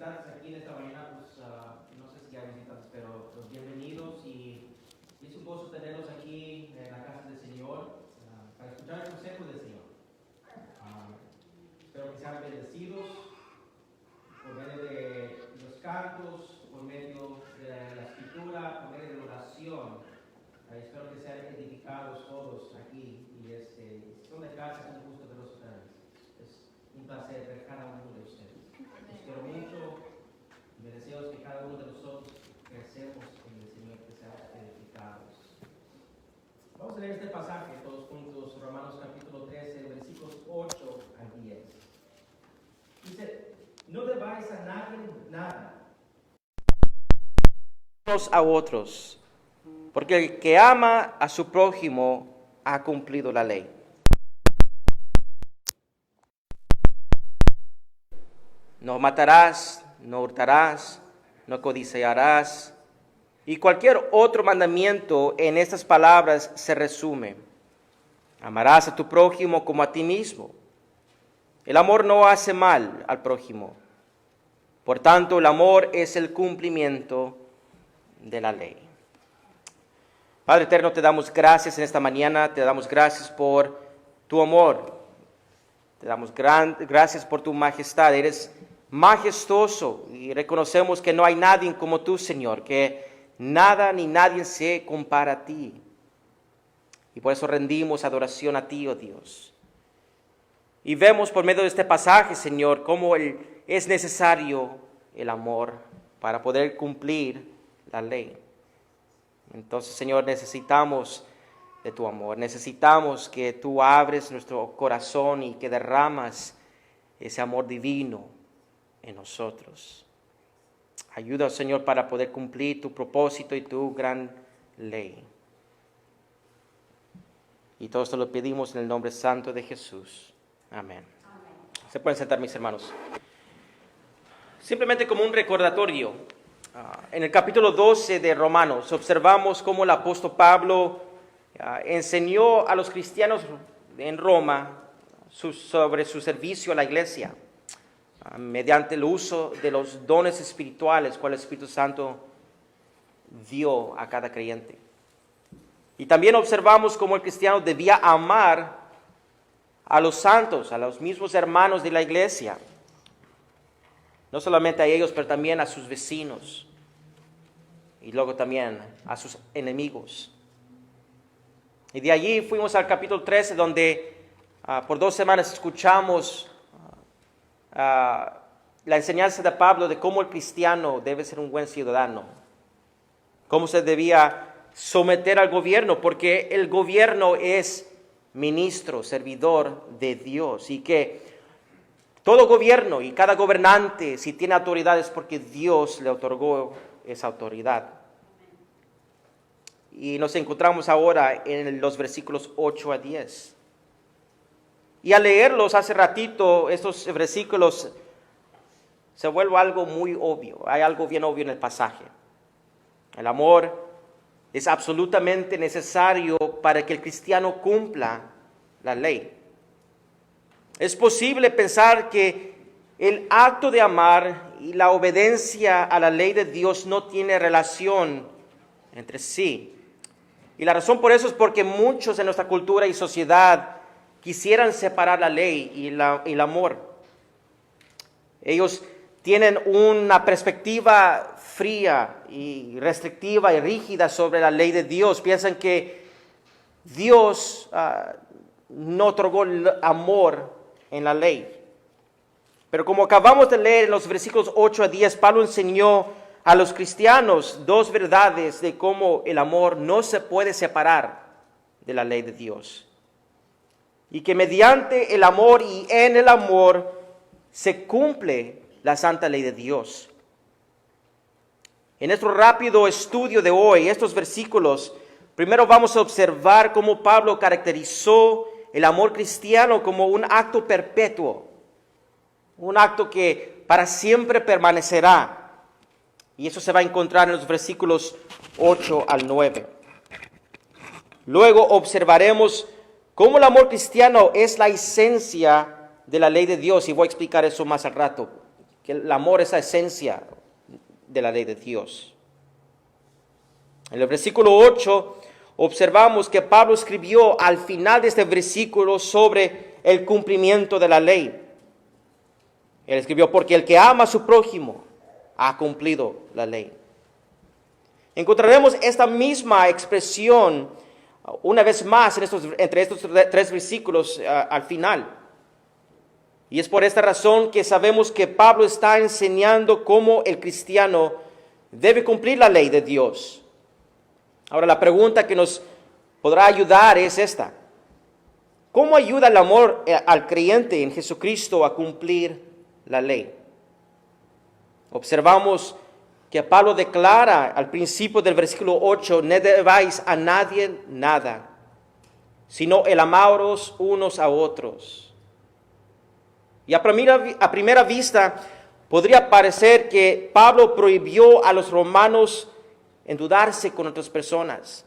visitantes aquí en esta mañana, pues no sé si hay visitantes, pero pues, bienvenidos y es un gozo tenerlos aquí en la casa del Señor para escuchar el consejo del Señor. Espero que sean bendecidos por medio de los cantos, por medio de la escritura, por medio de la oración. Espero que sean edificados todos aquí y si son de casa, es un gusto verlos ustedes. Es un placer ver cada uno de ustedes. Los quiero mucho y mi deseo es que cada uno de nosotros crecemos en el Señor, que seamos edificados. Vamos a leer este pasaje todos juntos, Romanos capítulo 13, versículos 8 al 10. Dice, no debáis a nadie nada unos a otros, porque el que ama a su prójimo ha cumplido la ley. No matarás, no hurtarás, no codiciarás. Y cualquier otro mandamiento en estas palabras se resume. Amarás a tu prójimo como a ti mismo. El amor no hace mal al prójimo. Por tanto, el amor es el cumplimiento de la ley. Padre eterno, te damos gracias en esta mañana, te damos gracias por tu amor, te damos gracias por tu majestad, eres majestuoso y reconocemos que no hay nadie como tú, Señor, que nada ni nadie se compara a ti. Y por eso rendimos adoración a ti, oh Dios. Y vemos por medio de este pasaje, Señor, cómo es necesario el amor para poder cumplir la ley. Entonces, Señor, necesitamos de tu amor, necesitamos que tú abres nuestro corazón y que derramas ese amor divino en nosotros. Ayuda, Señor, para poder cumplir tu propósito y tu gran ley. Y todo esto lo pedimos en el nombre santo de Jesús. Amén. Se pueden sentar, mis hermanos. Simplemente como un recordatorio, en el capítulo 12 de Romanos observamos cómo el apóstol Pablo enseñó a los cristianos en Roma sobre su servicio a la iglesia, mediante el uso de los dones espirituales cual el Espíritu Santo dio a cada creyente. Y también observamos cómo el cristiano debía amar a los santos, a los mismos hermanos de la iglesia, no solamente a ellos, pero también a sus vecinos y luego también a sus enemigos. Y de allí fuimos al capítulo 13, donde por 2 semanas escuchamos la enseñanza de Pablo de cómo el cristiano debe ser un buen ciudadano, cómo se debía someter al gobierno, porque el gobierno es ministro, servidor de Dios, y que todo gobierno y cada gobernante, si tiene autoridad, es porque Dios le otorgó esa autoridad. Y nos encontramos ahora en los versículos 8 a 10. Y al leerlos hace ratito, estos versículos se vuelve algo muy obvio. Hay algo bien obvio en el pasaje. El amor es absolutamente necesario para que el cristiano cumpla la ley. Es posible pensar que el acto de amar y la obediencia a la ley de Dios no tiene relación entre sí. Y la razón por eso es porque muchos en nuestra cultura y sociedad quisieran separar la ley y el amor. Ellos tienen una perspectiva fría y restrictiva y rígida sobre la ley de Dios. Piensan que Dios no otorgó el amor en la ley. Pero como acabamos de leer en los versículos 8 a 10, Pablo enseñó a los cristianos 2 verdades de cómo el amor no se puede separar de la ley de Dios. Y que mediante el amor y en el amor se cumple la santa ley de Dios. En nuestro rápido estudio de hoy, estos versículos, primero vamos a observar cómo Pablo caracterizó el amor cristiano como un acto perpetuo, un acto que para siempre permanecerá. Y eso se va a encontrar en los versículos 8 al 9. Luego observaremos cómo el amor cristiano es la esencia de la ley de Dios, y voy a explicar eso más al rato. que el amor es la esencia de la ley de Dios. En el versículo 8 observamos que Pablo escribió al final de este versículo sobre el cumplimiento de la ley. Él escribió, porque el que ama a su prójimo ha cumplido la ley. Encontraremos esta misma expresión una vez más entre estos tres versículos al final. Y es por esta razón que sabemos que Pablo está enseñando cómo el cristiano debe cumplir la ley de Dios. Ahora, la pregunta que nos podrá ayudar es esta: ¿cómo ayuda el amor al creyente en Jesucristo a cumplir la ley? Observamos que Pablo declara al principio del versículo 8, no debáis a nadie nada, sino el amaros unos a otros. Y a primera vista podría parecer que Pablo prohibió a los romanos endeudarse con otras personas.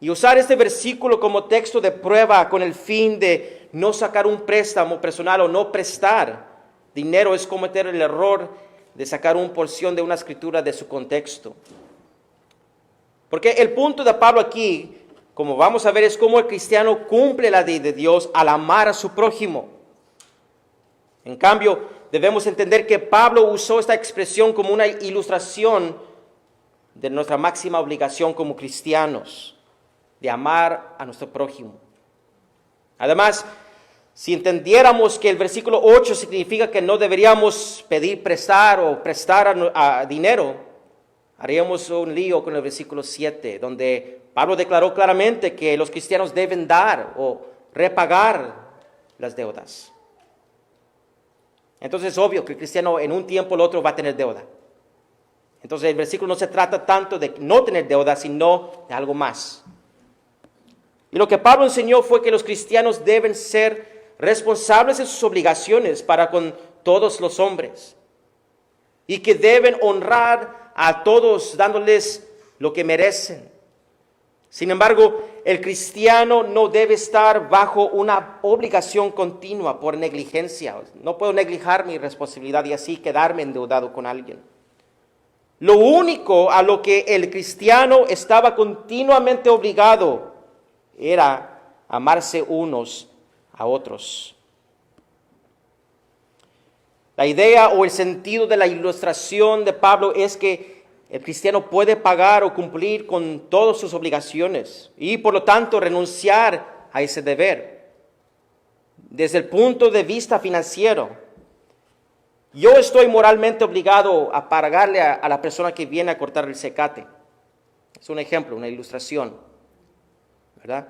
Y usar este versículo como texto de prueba con el fin de no sacar un préstamo personal o no prestar dinero es cometer el error de sacar una porción de una escritura de su contexto. Porque el punto de Pablo aquí, como vamos a ver, es cómo el cristiano cumple la ley de Dios al amar a su prójimo. En cambio, debemos entender que Pablo usó esta expresión como una ilustración de nuestra máxima obligación como cristianos, de amar a nuestro prójimo. Además, si entendiéramos que el versículo 8 significa que no deberíamos pedir prestar o prestar a dinero, haríamos un lío con el versículo 7, donde Pablo declaró claramente que los cristianos deben dar o repagar las deudas. Entonces es obvio que el cristiano en un tiempo o el otro va a tener deuda. Entonces el versículo no se trata tanto de no tener deuda, sino de algo más. Y lo que Pablo enseñó fue que los cristianos deben ser responsables de sus obligaciones para con todos los hombres, y que deben honrar a todos dándoles lo que merecen. Sin embargo, el cristiano no debe estar bajo una obligación continua por negligencia. No puedo neglijar mi responsabilidad y así quedarme endeudado con alguien. Lo único a lo que el cristiano estaba continuamente obligado era amarse unos a otros. La idea o el sentido de la ilustración de Pablo es que el cristiano puede pagar o cumplir con todas sus obligaciones y por lo tanto renunciar a ese deber. Desde el punto de vista financiero, yo estoy moralmente obligado a pagarle a la persona que viene a cortar el zacate. Es un ejemplo, una ilustración, ¿verdad?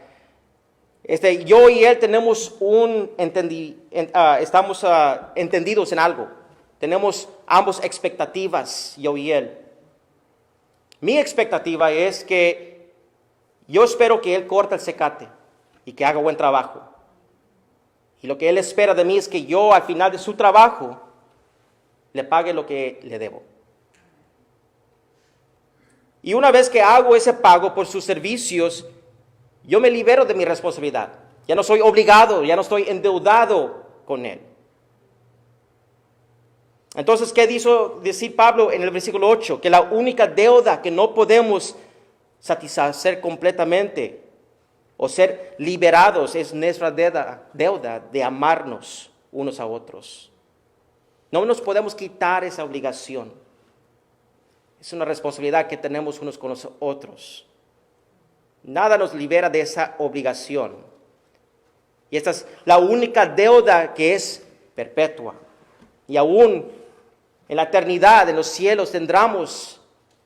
Yo y él tenemos estamos entendidos en algo. Tenemos ambos expectativas, yo y él. Mi expectativa es que yo espero que él corte el zacate y que haga buen trabajo. Y lo que él espera de mí es que yo al final de su trabajo le pague lo que le debo. Y una vez que hago ese pago por sus servicios, yo me libero de mi responsabilidad. Ya no soy obligado, ya no estoy endeudado con él. Entonces, ¿qué decir Pablo en el versículo 8? Que la única deuda que no podemos satisfacer completamente o ser liberados es nuestra deuda de amarnos unos a otros. No nos podemos quitar esa obligación. Es una responsabilidad que tenemos unos con los otros. Nada nos libera de esa obligación. Y esta es la única deuda que es perpetua. Y aún en la eternidad, en los cielos, tendremos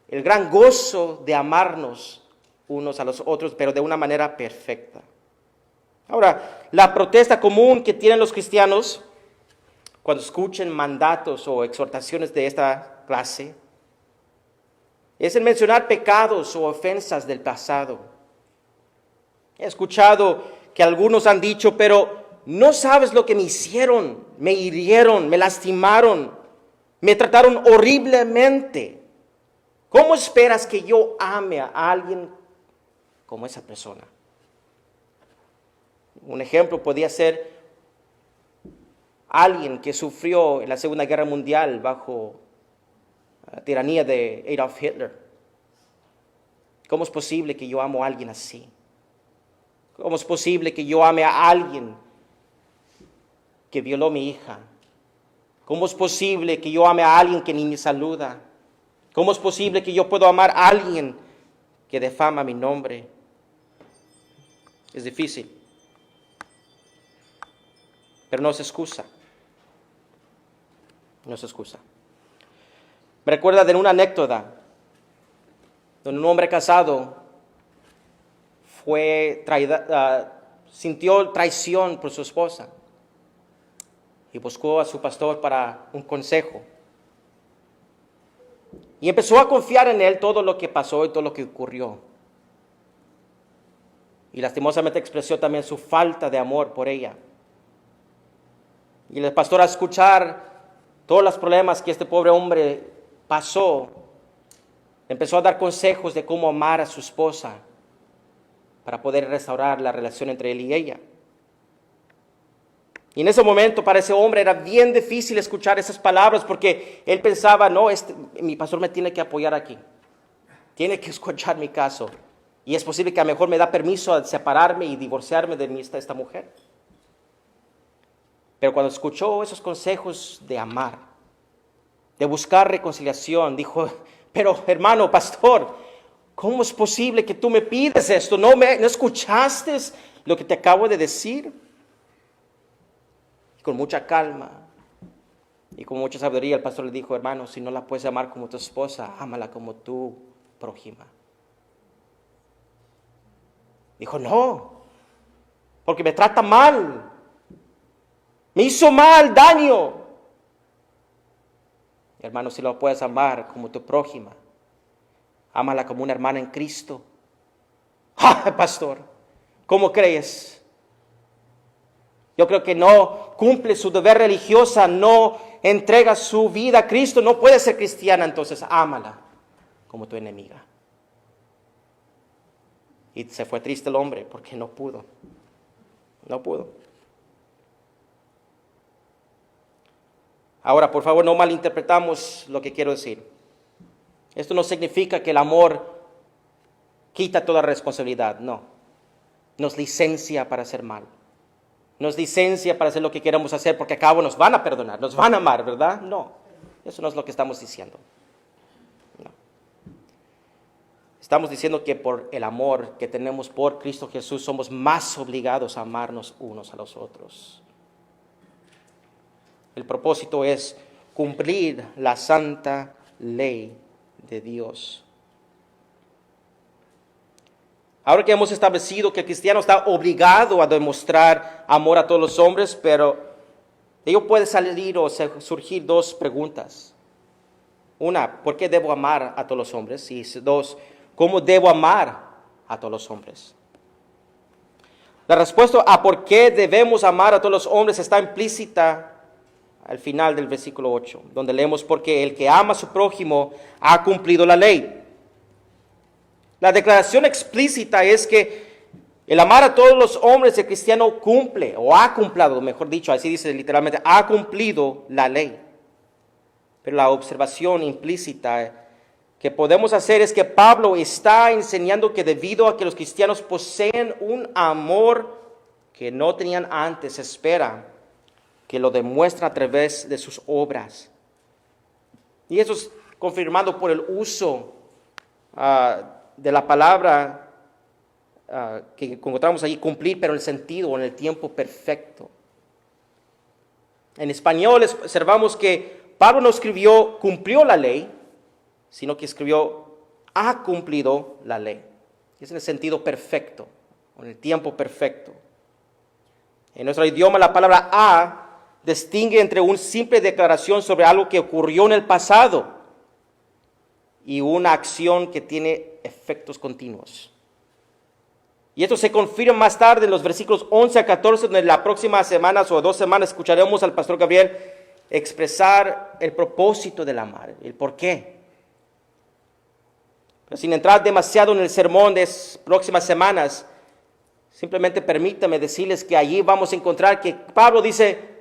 el gran gozo de amarnos unos a los otros, pero de una manera perfecta. Ahora, la protesta común que tienen los cristianos cuando escuchen mandatos o exhortaciones de esta clase es el mencionar pecados o ofensas del pasado. He escuchado que algunos han dicho, pero no sabes lo que me hicieron, me hirieron, me lastimaron, me trataron horriblemente. ¿Cómo esperas que yo ame a alguien como esa persona? Un ejemplo podría ser alguien que sufrió en la Segunda Guerra Mundial bajo la tiranía de Adolf Hitler. ¿Cómo es posible que yo amo a alguien así? ¿Cómo es posible que yo ame a alguien que violó a mi hija? ¿Cómo es posible que yo ame a alguien que ni me saluda? ¿Cómo es posible que yo pueda amar a alguien que difama mi nombre? Es difícil, pero no es excusa. No es excusa. Me recuerda de una anécdota donde un hombre casado sintió traición por su esposa y buscó a su pastor para un consejo. Y empezó a confiar en él todo lo que pasó y todo lo que ocurrió. Y lastimosamente expresó también su falta de amor por ella. Y el pastor, al escuchar todos los problemas que este pobre hombre pasó, empezó a dar consejos de cómo amar a su esposa para poder restaurar la relación entre él y ella. Y en ese momento para ese hombre era bien difícil escuchar esas palabras porque él pensaba, no, mi pastor me tiene que apoyar aquí, tiene que escuchar mi caso. Y es posible que a lo mejor me da permiso de separarme y divorciarme de esta mujer. Pero cuando escuchó esos consejos de amar, de buscar reconciliación, dijo, pero hermano, pastor, ¿cómo es posible que tú me pides esto? ¿No escuchaste lo que te acabo de decir? Y con mucha calma y con mucha sabiduría el pastor le dijo, hermano, si no la puedes amar como tu esposa, ámala como tu prójima. Dijo, no, porque me trata mal, me hizo mal, daño. Hermano, si la puedes amar como tu prójima, ámala como una hermana en Cristo. ¡Ah, pastor! ¿Cómo crees? Yo creo que no cumple su deber religiosa, no entrega su vida a Cristo, no puede ser cristiana, entonces ámala como tu enemiga. Y se fue triste el hombre porque no pudo. No pudo. Ahora, por favor, no malinterpretamos lo que quiero decir. Esto no significa que el amor quita toda responsabilidad, no. Nos licencia para hacer mal. Nos licencia para hacer lo que queremos hacer porque a cabo nos van a perdonar, nos van a amar, ¿verdad? No, eso no es lo que estamos diciendo. No. Estamos diciendo que por el amor que tenemos por Cristo Jesús somos más obligados a amarnos unos a los otros. El propósito es cumplir la santa ley de Dios. Ahora que hemos establecido que el cristiano está obligado a demostrar amor a todos los hombres, pero de ello puede salir o surgir dos preguntas. Una, ¿por qué debo amar a todos los hombres? Y dos, ¿cómo debo amar a todos los hombres? La respuesta a por qué debemos amar a todos los hombres está implícita al final del versículo 8, donde leemos, porque el que ama a su prójimo ha cumplido la ley. La declaración explícita es que el amar a todos los hombres, el cristiano cumple, o ha cumplido, mejor dicho, así dice literalmente, ha cumplido la ley. Pero la observación implícita que podemos hacer es que Pablo está enseñando que debido a que los cristianos poseen un amor que no tenían antes, espera que lo demuestra a través de sus obras. Y eso es confirmado por el uso de la palabra que encontramos allí, cumplir, pero en el sentido o en el tiempo perfecto. En español observamos que Pablo no escribió cumplió la ley, sino que escribió ha cumplido la ley. Es en el sentido perfecto, o en el tiempo perfecto. En nuestro idioma la palabra ha distingue entre una simple declaración sobre algo que ocurrió en el pasado y una acción que tiene efectos continuos. Y esto se confirma más tarde en los versículos 11 a 14, donde las próximas semanas o 2 semanas escucharemos al pastor Gabriel expresar el propósito del amar, el por qué. Pero sin entrar demasiado en el sermón de las próximas semanas, simplemente permítame decirles que allí vamos a encontrar que Pablo dice,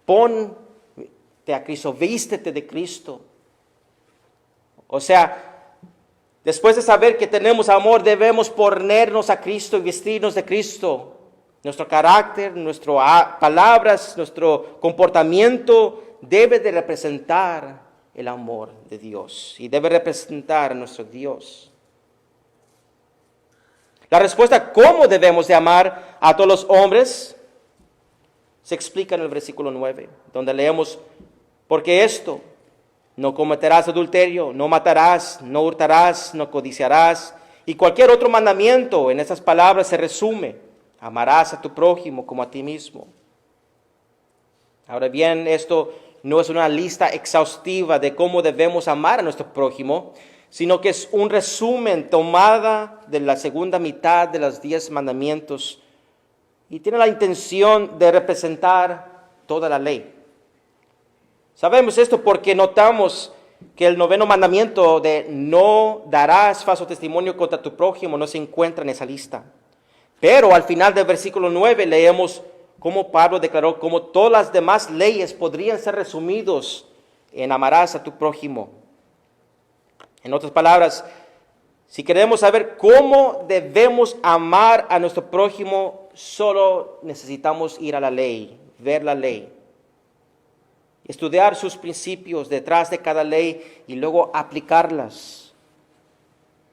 ponte a Cristo, vístete de Cristo. O sea, después de saber que tenemos amor, debemos ponernos a Cristo y vestirnos de Cristo. Nuestro carácter, nuestras palabras, nuestro comportamiento debe de representar el amor de Dios y debe representar a nuestro Dios. La respuesta a cómo debemos de amar a todos los hombres se explica en el versículo 9, donde leemos, porque esto, no cometerás adulterio, no matarás, no hurtarás, no codiciarás, y cualquier otro mandamiento en esas palabras se resume, amarás a tu prójimo como a ti mismo. Ahora bien, esto no es una lista exhaustiva de cómo debemos amar a nuestro prójimo, sino que es un resumen tomada de la segunda mitad de los 10 mandamientos y tiene la intención de representar toda la ley. Sabemos esto porque notamos que el 9º mandamiento de no darás falso testimonio contra tu prójimo no se encuentra en esa lista. Pero al final del versículo 9 leemos cómo Pablo declaró cómo todas las demás leyes podrían ser resumidos en amarás a tu prójimo. En otras palabras, si queremos saber cómo debemos amar a nuestro prójimo, solo necesitamos ir a la ley, ver la ley, estudiar sus principios detrás de cada ley y luego aplicarlas.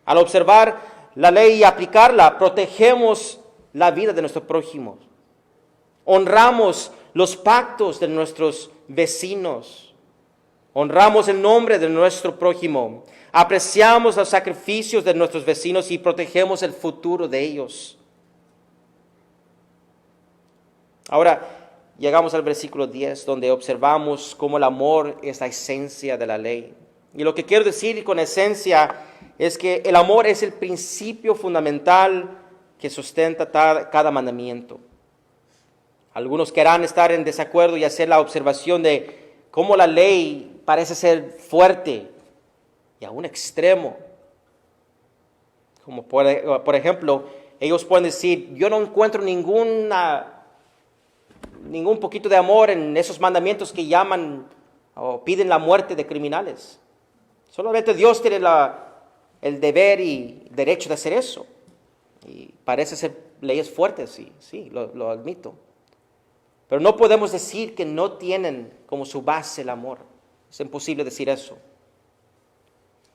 Al observar la ley y aplicarla, protegemos la vida de nuestro prójimo. Honramos los pactos de nuestros vecinos. Honramos el nombre de nuestro prójimo. Apreciamos los sacrificios de nuestros vecinos y protegemos el futuro de ellos. Ahora llegamos al versículo 10, donde observamos cómo el amor es la esencia de la ley. Y lo que quiero decir con esencia es que el amor es el principio fundamental que sustenta cada mandamiento. Algunos querrán estar en desacuerdo y hacer la observación de cómo la ley parece ser fuerte y a un extremo. Como por ejemplo, ellos pueden decir, yo no encuentro ningún poquito de amor en esos mandamientos que llaman o piden la muerte de criminales. Solamente Dios tiene el deber y derecho de hacer eso. Y parece ser leyes fuertes, sí, lo admito. Pero no podemos decir que no tienen como su base el amor. Es imposible decir eso.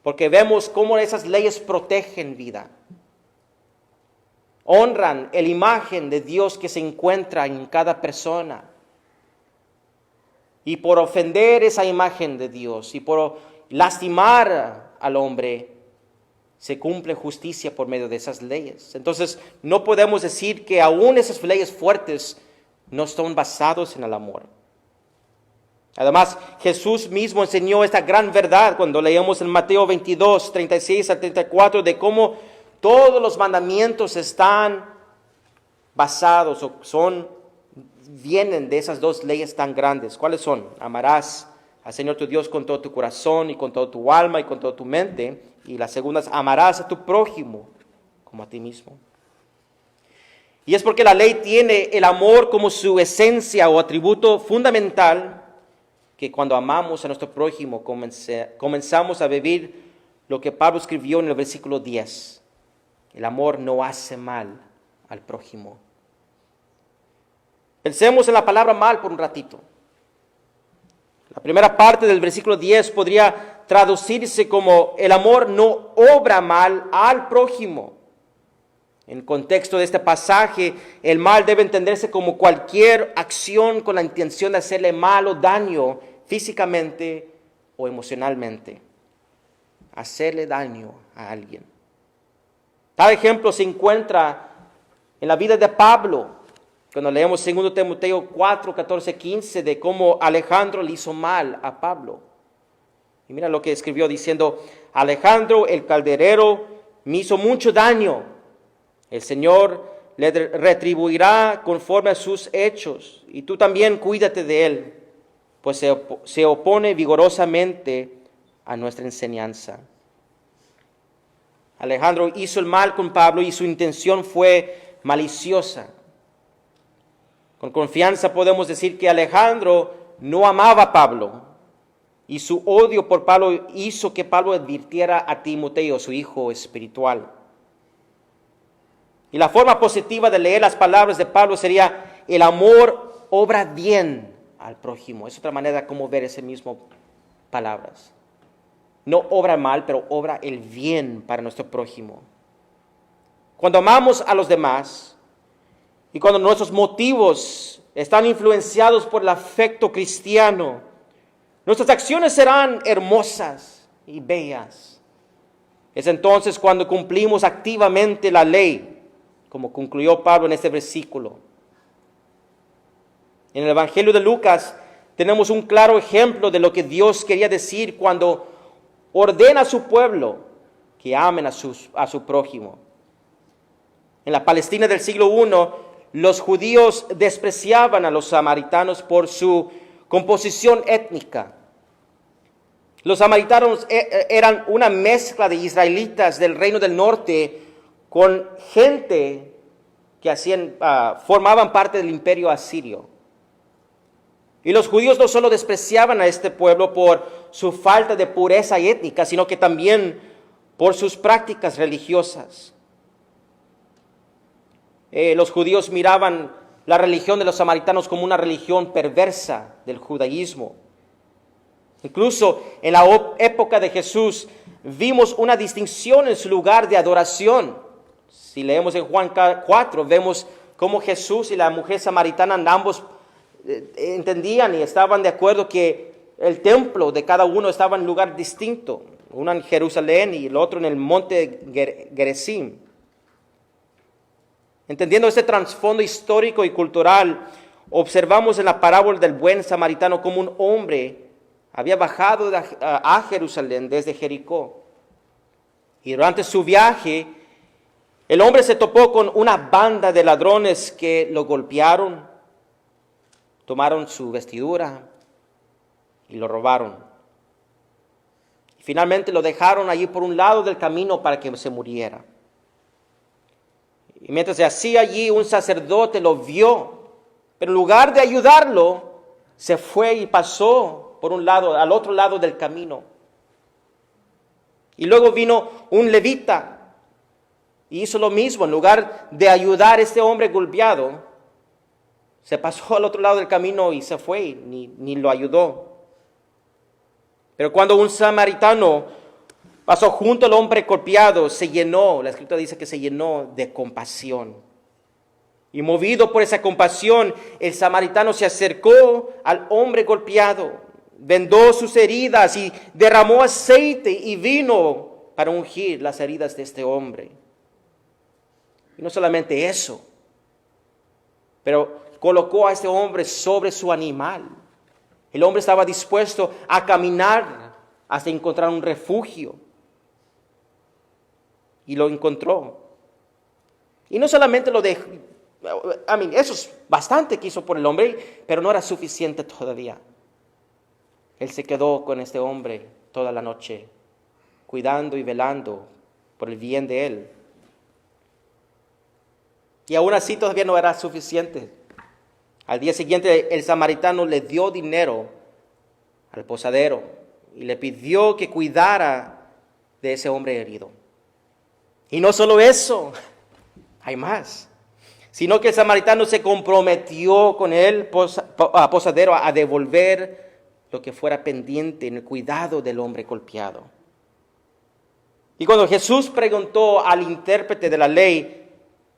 Porque vemos cómo esas leyes protegen vida. Honran la imagen de Dios que se encuentra en cada persona. Y por ofender esa imagen de Dios y por lastimar al hombre, se cumple justicia por medio de esas leyes. Entonces, no podemos decir que aún esas leyes fuertes no son basados en el amor. Además, Jesús mismo enseñó esta gran verdad cuando leemos en Mateo 22, 36 al 34, de cómo todos los mandamientos están basados o vienen de esas dos leyes tan grandes. ¿Cuáles son? Amarás al Señor tu Dios con todo tu corazón y con toda tu alma y con toda tu mente. Y la segunda es amarás a tu prójimo como a ti mismo. Y es porque la ley tiene el amor como su esencia o atributo fundamental que cuando amamos a nuestro prójimo comenzamos a vivir lo que Pablo escribió en el versículo 10. El amor no hace mal al prójimo. Pensemos en la palabra mal por un ratito. La primera parte del versículo 10 podría traducirse como el amor no obra mal al prójimo. En el contexto de este pasaje, el mal debe entenderse como cualquier acción con la intención de hacerle mal o daño físicamente o emocionalmente. Hacerle daño a alguien. Tal ejemplo se encuentra en la vida de Pablo, cuando leemos 2 Timoteo 4, 14, 15, de cómo Alejandro le hizo mal a Pablo. Y mira lo que escribió diciendo, Alejandro el calderero me hizo mucho daño. El Señor le retribuirá conforme a sus hechos, y tú también cuídate de él, pues se opone vigorosamente a nuestra enseñanza. Alejandro hizo el mal con Pablo y su intención fue maliciosa. Con confianza podemos decir que Alejandro no amaba a Pablo, y su odio por Pablo hizo que Pablo advirtiera a Timoteo, su hijo espiritual. Y la forma positiva de leer las palabras de Pablo sería: el amor obra bien al prójimo. Es otra manera como ver ese mismo palabras. No obra mal, pero obra el bien para nuestro prójimo. Cuando amamos a los demás y cuando nuestros motivos están influenciados por el afecto cristiano, nuestras acciones serán hermosas y bellas. Es entonces cuando cumplimos activamente la ley, como concluyó Pablo en este versículo. En el Evangelio de Lucas tenemos un claro ejemplo de lo que Dios quería decir cuando ordena a su pueblo que amen a su prójimo. En la Palestina del siglo I, los judíos despreciaban a los samaritanos por su composición étnica. Los samaritanos eran una mezcla de israelitas del reino del norte con gente que formaban parte del imperio asirio. Y los judíos no solo despreciaban a este pueblo por su falta de pureza étnica, sino que también por sus prácticas religiosas. Los judíos miraban la religión de los samaritanos como una religión perversa del judaísmo. Incluso en la época de Jesús vimos una distinción en su lugar de adoración. Si leemos en Juan 4, vemos cómo Jesús y la mujer samaritana ambos entendían y estaban de acuerdo que el templo de cada uno estaba en un lugar distinto, uno en Jerusalén y el otro en el monte Gerizim. Entendiendo este trasfondo histórico y cultural, observamos en la parábola del buen samaritano como un hombre había bajado a Jerusalén desde Jericó. Y durante su viaje, el hombre se topó con una banda de ladrones que lo golpearon, tomaron su vestidura y lo robaron. Y finalmente lo dejaron allí por un lado del camino para que se muriera. Y mientras se hacía allí, un sacerdote lo vio, pero en lugar de ayudarlo, se fue y pasó por un lado, al otro lado del camino. Y luego vino un levita y hizo lo mismo. En lugar de ayudar a este hombre golpeado, se pasó al otro lado del camino y se fue, ni lo ayudó. Pero cuando un samaritano pasó junto al hombre golpeado, se llenó, la Escritura dice que se llenó de compasión. Y movido por esa compasión, el samaritano se acercó al hombre golpeado, vendó sus heridas y derramó aceite y vino para ungir las heridas de este hombre. Y no solamente eso, pero colocó a este hombre sobre su animal. El hombre estaba dispuesto a caminar hasta encontrar un refugio. Y lo encontró. Y no solamente lo dejó, eso es bastante que hizo por el hombre, pero no era suficiente todavía. Él se quedó con este hombre toda la noche, cuidando y velando por el bien de él. Y aún así todavía no era suficiente. Al día siguiente el samaritano le dio dinero al posadero y le pidió que cuidara de ese hombre herido. Y no solo eso, hay más, sino que el samaritano se comprometió con el posadero a devolver lo que fuera pendiente en el cuidado del hombre golpeado. Y cuando Jesús preguntó al intérprete de la ley,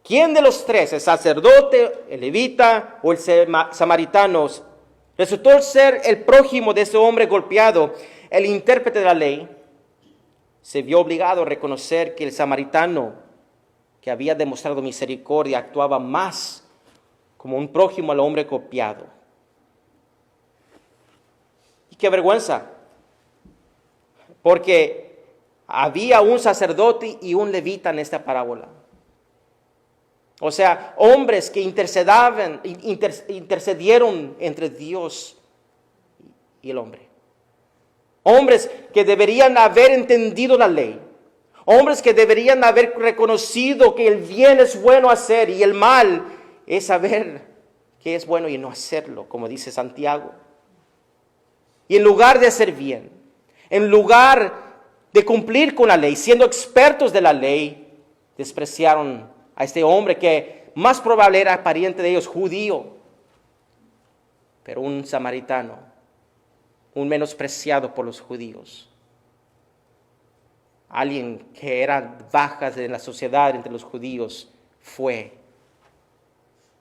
¿quién de los tres, el sacerdote, el levita o el samaritano, resultó ser el prójimo de ese hombre golpeado? El intérprete de la ley se vio obligado a reconocer que el samaritano que había demostrado misericordia actuaba más como un prójimo al hombre golpeado. Y qué vergüenza, porque había un sacerdote y un levita en esta parábola. O sea, hombres que intercedieron entre Dios y el hombre. Hombres que deberían haber entendido la ley. Hombres que deberían haber reconocido que el bien es bueno hacer y el mal es saber que es bueno y no hacerlo, como dice Santiago. Y en lugar de hacer bien, en lugar de cumplir con la ley, siendo expertos de la ley, despreciaron a este hombre que más probable era pariente de ellos, judío, pero un samaritano, un menospreciado por los judíos. Alguien que era baja de la sociedad entre los judíos fue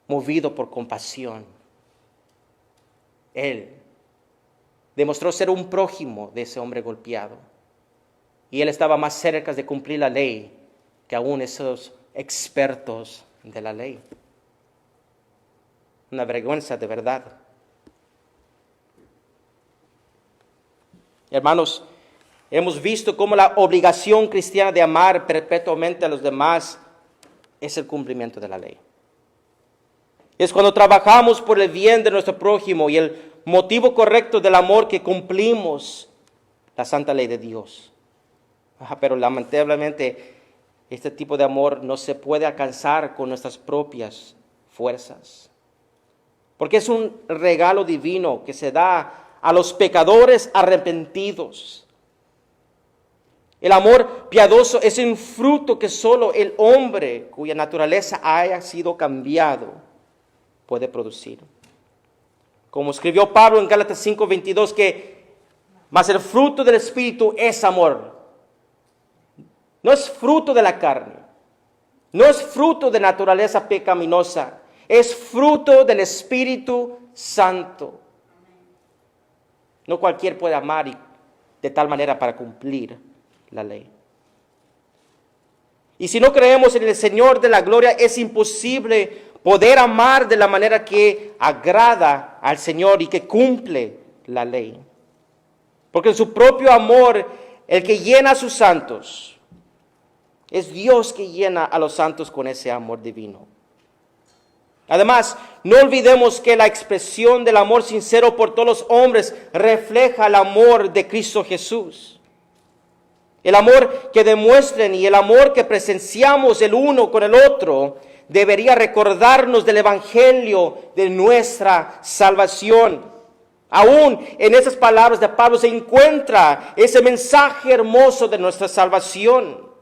movido por compasión. Él demostró ser un prójimo de ese hombre golpeado. Y él estaba más cerca de cumplir la ley que aún esos expertos de la ley. Una vergüenza de verdad. Hermanos, hemos visto cómo la obligación cristiana de amar perpetuamente a los demás es el cumplimiento de la ley. Es cuando trabajamos por el bien de nuestro prójimo y el motivo correcto del amor que cumplimos la santa ley de Dios. Pero lamentablemente este tipo de amor no se puede alcanzar con nuestras propias fuerzas. Porque es un regalo divino que se da a los pecadores arrepentidos. El amor piadoso es un fruto que solo el hombre cuya naturaleza haya sido cambiado puede producir. Como escribió Pablo en Gálatas 5:22, mas el fruto del Espíritu es amor. No es fruto de la carne, no es fruto de naturaleza pecaminosa, es fruto del Espíritu Santo. No cualquiera puede amar de tal manera para cumplir la ley. Y si no creemos en el Señor de la gloria, es imposible poder amar de la manera que agrada al Señor y que cumple la ley. Porque en su propio amor, el que llena a sus santos, es Dios que llena a los santos con ese amor divino. Además, no olvidemos que la expresión del amor sincero por todos los hombres refleja el amor de Cristo Jesús. El amor que demuestren y el amor que presenciamos el uno con el otro debería recordarnos del evangelio de nuestra salvación. Aún en esas palabras de Pablo se encuentra ese mensaje hermoso de nuestra salvación.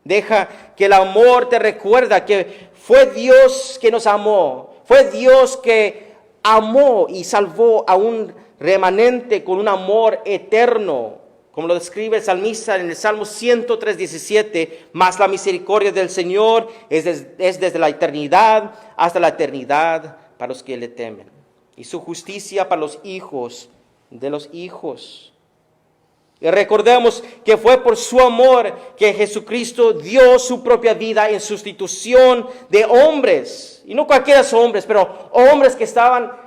Deja que el amor te recuerda que fue Dios que nos amó. Fue Dios que amó y salvó a un remanente con un amor eterno. Como lo describe el salmista en el Salmo 103:17, mas la misericordia del Señor es desde la eternidad hasta la eternidad para los que le temen. Y su justicia para los hijos de los hijos. Y recordemos que fue por su amor que Jesucristo dio su propia vida en sustitución de hombres. Y no cualquiera hombres, pero hombres que estaban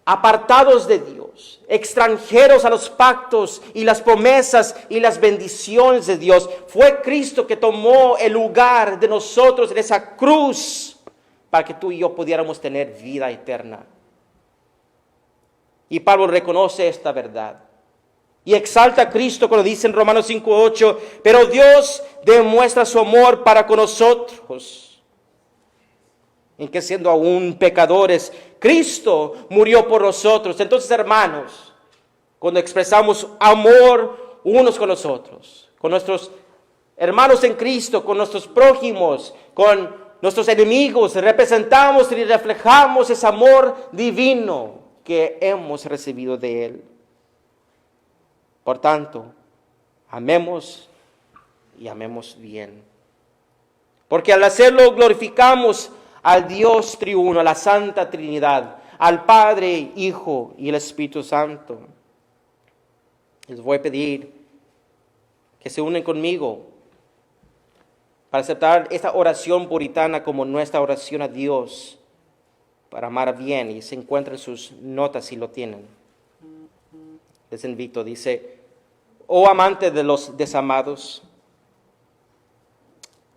apartados de Dios, extranjeros a los pactos y las promesas y las bendiciones de Dios. Fue Cristo que tomó el lugar de nosotros en esa cruz para que tú y yo pudiéramos tener vida eterna. Y Pablo reconoce esta verdad y exalta a Cristo cuando dice en Romanos 5:8, pero Dios demuestra su amor para con nosotros, en que siendo aún pecadores, Cristo murió por nosotros. Entonces, hermanos, cuando expresamos amor unos con los otros, con nuestros hermanos en Cristo, con nuestros prójimos, con nuestros enemigos, representamos y reflejamos ese amor divino que hemos recibido de Él. Por tanto, amemos y amemos bien. Porque al hacerlo glorificamos al Dios triuno, a la Santa Trinidad, al Padre, Hijo y el Espíritu Santo. Les voy a pedir que se unen conmigo para aceptar esta oración puritana como nuestra oración a Dios, para amar bien, y se encuentran sus notas si lo tienen. Les invito, dice: oh amante de los desamados,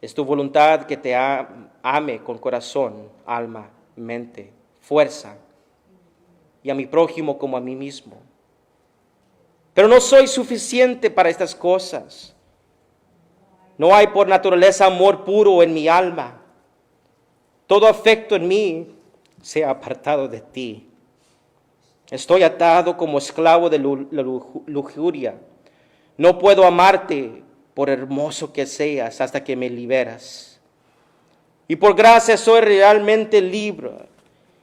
es tu voluntad que te ame con corazón, alma, mente, fuerza, y a mi prójimo como a mí mismo. Pero no soy suficiente para estas cosas. No hay por naturaleza amor puro en mi alma. Todo afecto en mí se ha apartado de ti. Estoy atado como esclavo de la lujuria. No puedo amarte por hermoso que seas hasta que me liberas. Y por gracia soy realmente libre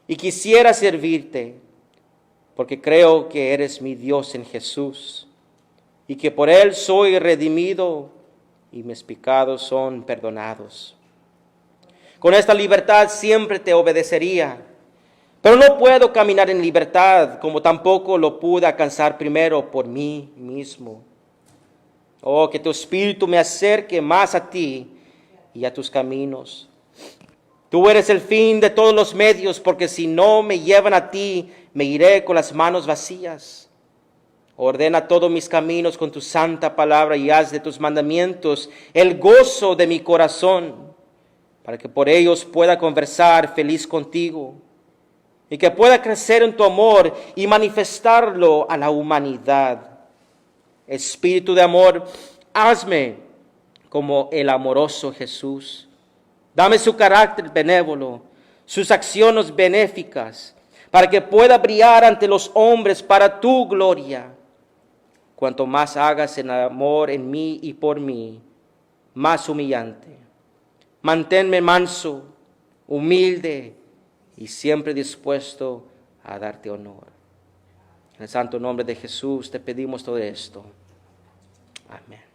y quisiera servirte, porque creo que eres mi Dios en Jesús y que por Él soy redimido y mis pecados son perdonados. Con esta libertad siempre te obedecería, pero no puedo caminar en libertad, como tampoco lo pude alcanzar primero por mí mismo. Oh, que tu Espíritu me acerque más a ti y a tus caminos. Tú eres el fin de todos los medios, porque si no me llevan a ti, me iré con las manos vacías. Ordena todos mis caminos con tu santa palabra y haz de tus mandamientos el gozo de mi corazón, para que por ellos pueda conversar feliz contigo y que pueda crecer en tu amor y manifestarlo a la humanidad. Espíritu de amor, hazme como el amoroso Jesús. Dame su carácter benévolo, sus acciones benéficas, para que pueda brillar ante los hombres para tu gloria. Cuanto más hagas en amor en mí y por mí, más humillante. Manténme manso, humilde y siempre dispuesto a darte honor. En el santo nombre de Jesús te pedimos todo esto. Amén.